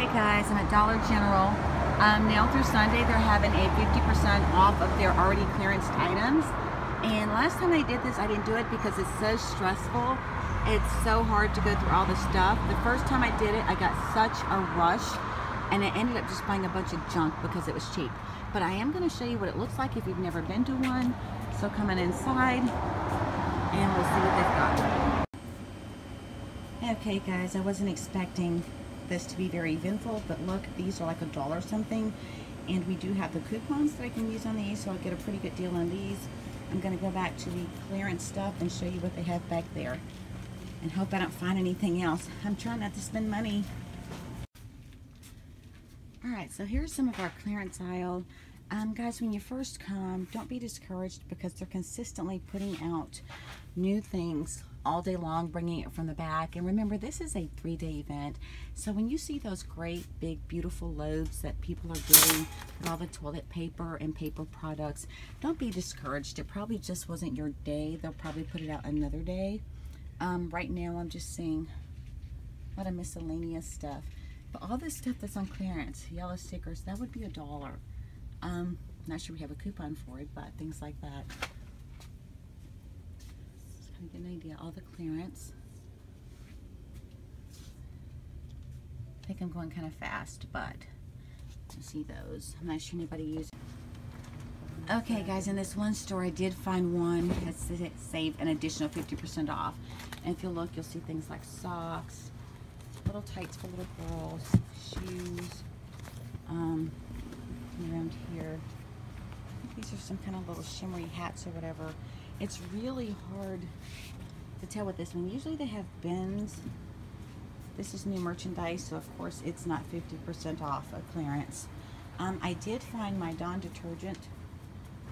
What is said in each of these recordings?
Hey guys, I'm at Dollar General. Now through Sunday, they're having a 50% off of their already clearanced items. And last time I did this, I didn't do it because it's so stressful. It's so hard to go through all the stuff. The first time I did it, I got such a rush, and I ended up just buying a bunch of junk because it was cheap. But I am going to show you what it looks like if you've never been to one. So come on inside, and we'll see what they've got. Okay guys, I wasn't expecting this to be very eventful, but look, these are like $1 something, and we do have the coupons that I can use on these, so I'll get a pretty good deal on these. I'm going to go back to the clearance stuff and show you what they have back there, and hope I don't find anything else. I'm trying not to spend money. Alright, so here's some of our clearance aisle. Guys, when you first come, don't be discouraged because they're consistently putting out new things all day long, bringing it from the back. And remember, this is a 3-day event, so when you see those great big beautiful loads that people are getting with all the toilet paper and paper products, don't be discouraged. It probably just wasn't your day. They'll probably put it out another day. Right now I'm just seeing a lot of miscellaneous stuff, but all this stuff that's on clearance, yellow stickers, that would be $1. Not sure we have a coupon for it, but things like that. Just kind of get an idea. All the clearance. I think I'm going kind of fast, but you see those. I'm not sure anybody uses. Okay, guys, in this one store, I did find one that saved an additional 50% off. And if you look, you'll see things like socks, little tights for little girls, shoes. Around here, I think these are some kind of little shimmery hats or whatever. It's really hard to tell with this one. Usually they have bins. This is new merchandise, so of course it's not 50% off of clearance. I did find my Dawn detergent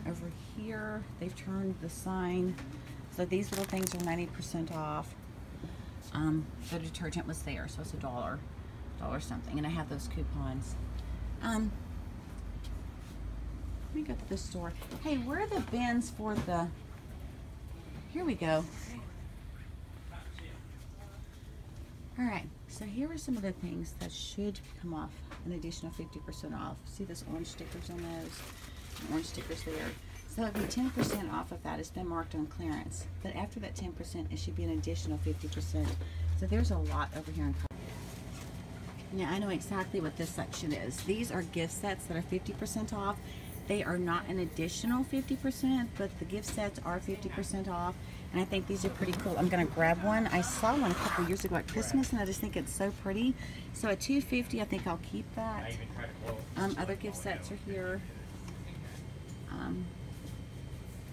over here. They've turned the sign, so these little things are 90% off. The detergent was there, so it's $1 something, and I have those coupons. Let me go to the store. Hey, where are the bins for the... Here we go. Alright, so here are some of the things that should come off an additional 50% off. See those orange stickers on those? Orange stickers there. So that would be 10% off of that. It's been marked on clearance. But after that 10%, it should be an additional 50%. So there's a lot over here in color. Yeah, I know exactly what this section is. These are gift sets that are 50% off. They are not an additional 50%, but the gift sets are 50% off, and I think these are pretty cool. I'm going to grab one. I saw one a couple years ago at Christmas, and I just think it's so pretty. So at $2.50, I think I'll keep that. Other gift sets are here.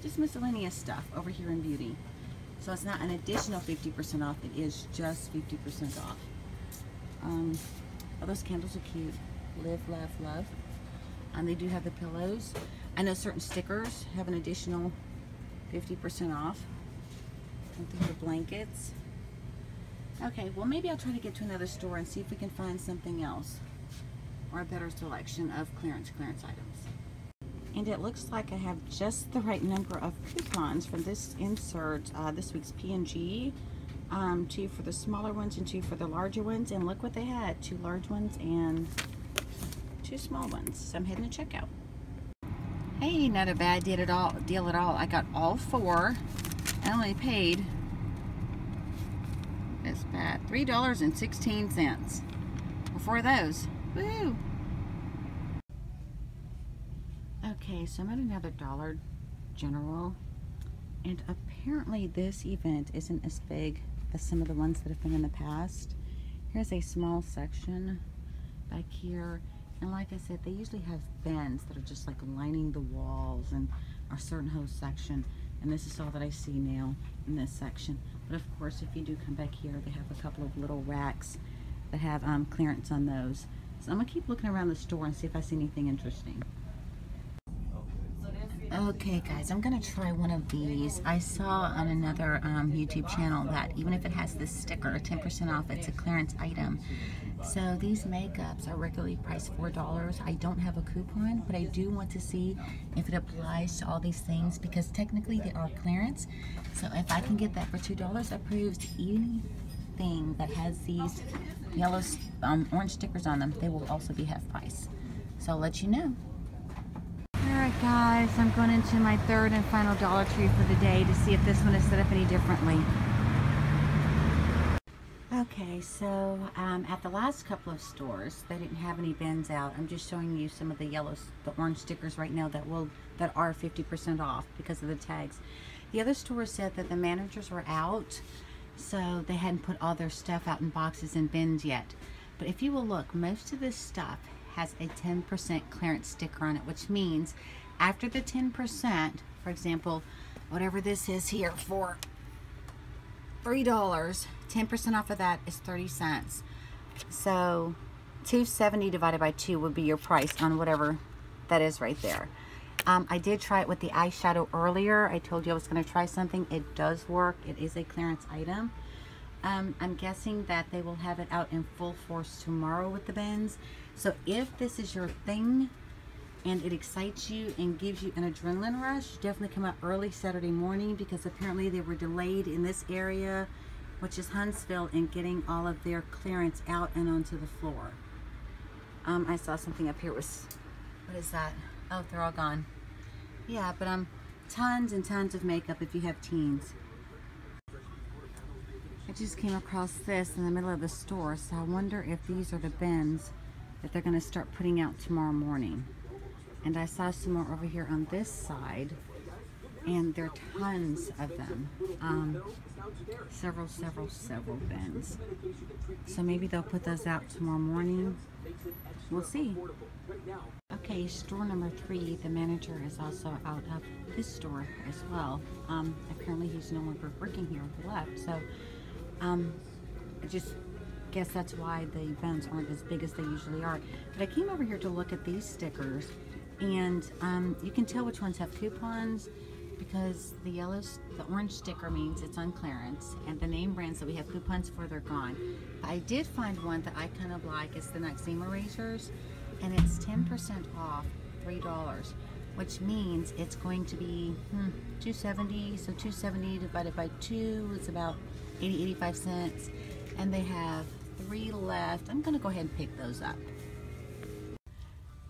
Just miscellaneous stuff over here in beauty. So it's not an additional 50% off. It is just 50% off. Oh, those candles are cute. Live, laugh, love. They do have the pillows. I know certain stickers have an additional 50% off. I think the blankets. Okay, well maybe I'll try to get to another store and see if we can find something else or a better selection of clearance items. And it looks like I have just the right number of coupons from this insert, this week's P&G. 2 for the smaller ones and 2 for the larger ones. And look what they had, 2 large ones and 2 small ones. So I'm heading to checkout. Hey, not a bad deal at all. I got all 4. I only paid, that's bad, $3.16 for 4 of those. Woo! Okay, so I'm at another Dollar General, and apparently this event isn't as big as some of the ones that have been in the past. Here's a small section back here. And like I said, they usually have bins that are just like lining the walls and a certain whole section. And this is all that I see now in this section. But of course, if you do come back here, they have a couple of little racks that have clearance on those. So I'm going to keep looking around the store and see if I see anything interesting. Okay guys, I'm going to try one of these. I saw on another YouTube channel that even if it has this sticker, 10% off, it's a clearance item. So these makeups are regularly priced $4. I don't have a coupon, but I do want to see if it applies to all these things because technically they are clearance. So if I can get that for $2, that proves anything that has these yellow, orange stickers on them, they will also be half price. So I'll let you know. Alright guys, I'm going into my third and final Dollar Tree for the day to see if this one is set up any differently. Okay, so at the last couple of stores, they didn't have any bins out. I'm just showing you some of the the orange stickers right now that are 50% off because of the tags. The other stores said that the managers were out, so they hadn't put all their stuff out in boxes and bins yet. But if you will look, most of this stuff has a 10% clearance sticker on it, which means after the 10%, for example, whatever this is here for $3, 10% off of that is 30 cents. So $2.70 divided by 2 would be your price on whatever that is right there. I did try it with the eyeshadow earlier. I told you I was going to try something. It does work. It is a clearance item. I'm guessing that they will have it out in full force tomorrow with the bins. So if this is your thing and it excites you and gives you an adrenaline rush, definitely come out early Saturday morning, because apparently they were delayed in this area, which is Huntsville, in getting all of their clearance out and onto the floor. I saw something up here. What is that? Oh, they're all gone. Yeah, but tons and tons of makeup if you have teens. I just came across this in the middle of the store, so I wonder if these are the bins that they're going to start putting out tomorrow morning. And I saw some more over here on this side, and there are tons of them. Several bins. So maybe they'll put those out tomorrow morning. We'll see. Okay, store number 3, the manager is also out of this store as well. Apparently he's no longer working here, he left. So I just guess that's why the bins aren't as big as they usually are. But I came over here to look at these stickers, and you can tell which ones have coupons, because the orange sticker means it's on clearance, and the name brands that we have coupons for, they're gone. I did find one that I kind of like. It's the Noxzema razors, and it's 10% off, $3, which means it's going to be $2.70. So $2.70 divided by 2 is about 85 cents, and they have 3 left. I'm gonna go ahead and pick those up.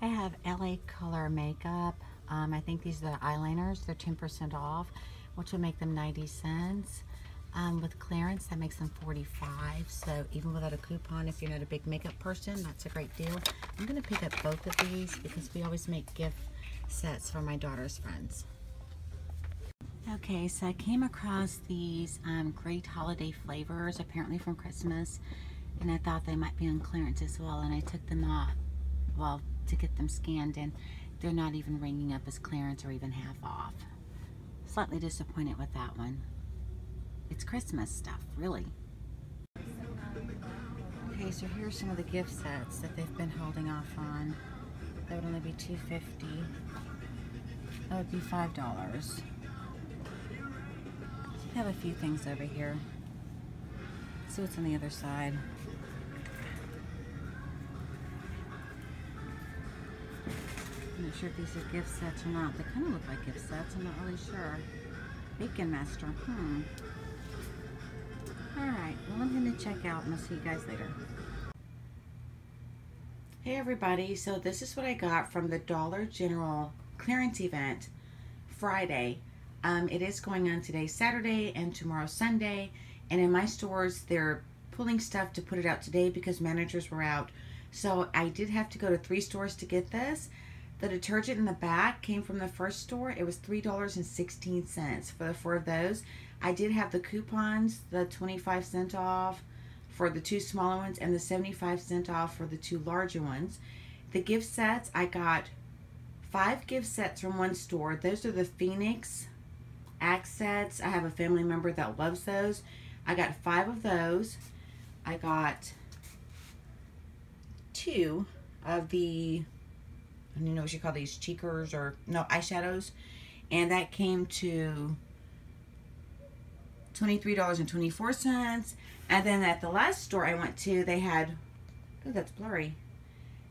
I have LA Color makeup. I think these are the eyeliners. They're 10% off, which will make them 90 cents. With clearance, that makes them 45. So even without a coupon, if you're not a big makeup person, that's a great deal. I'm gonna pick up both of these because we always make gift sets for my daughter's friends. Okay, so I came across these great holiday flavors, apparently from Christmas, and I thought they might be on clearance as well, and I took them off, well, to get them scanned, and they're not even ringing up as clearance or even half off. Slightly disappointed with that one. It's Christmas stuff, really. Okay, so here's some of the gift sets that they've been holding off on. That would only be $2.50. That would be $5. I have a few things over here. Let's see what's on the other side. I'm not sure if these are gift sets or not. They kind of look like gift sets. I'm not really sure. Bacon Master. Alright, well, I'm going to check out, and I'll see you guys later. Hey everybody, so this is what I got from the Dollar General clearance event Friday. It is going on today, Saturday, and tomorrow, Sunday. And in my stores, they're pulling stuff to put it out today because managers were out. So I did have to go to 3 stores to get this. The detergent in the back came from the first store. It was $3.16 for the 4 of those. I did have the coupons, the 25% off for the 2 smaller ones and the 75% off for the 2 larger ones. The gift sets, I got 5 gift sets from one store. Those are the Phoenix Axe sets. I have a family member that loves those. I got 5 of those. I got 2 of the, I don't know what you call these, cheekers or no, eyeshadows, and that came to $23.24. And then at the last store I went to, they had, oh, that's blurry.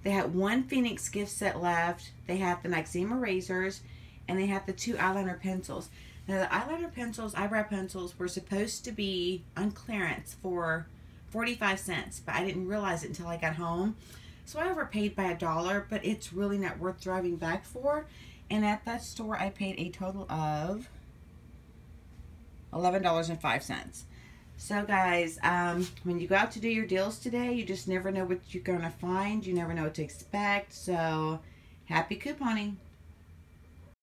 They had 1 Phoenix gift set left. They had the Noxzema razors, and they had the 2 eyeliner pencils. Now the eyeliner pencils, eyebrow pencils, were supposed to be on clearance for 45 cents, but I didn't realize it until I got home. So I overpaid by $1, but it's really not worth driving back for. And at that store, I paid a total of $11.05. So guys, when you go out to do your deals today, you just never know what you're going to find. You never know what to expect. So happy couponing.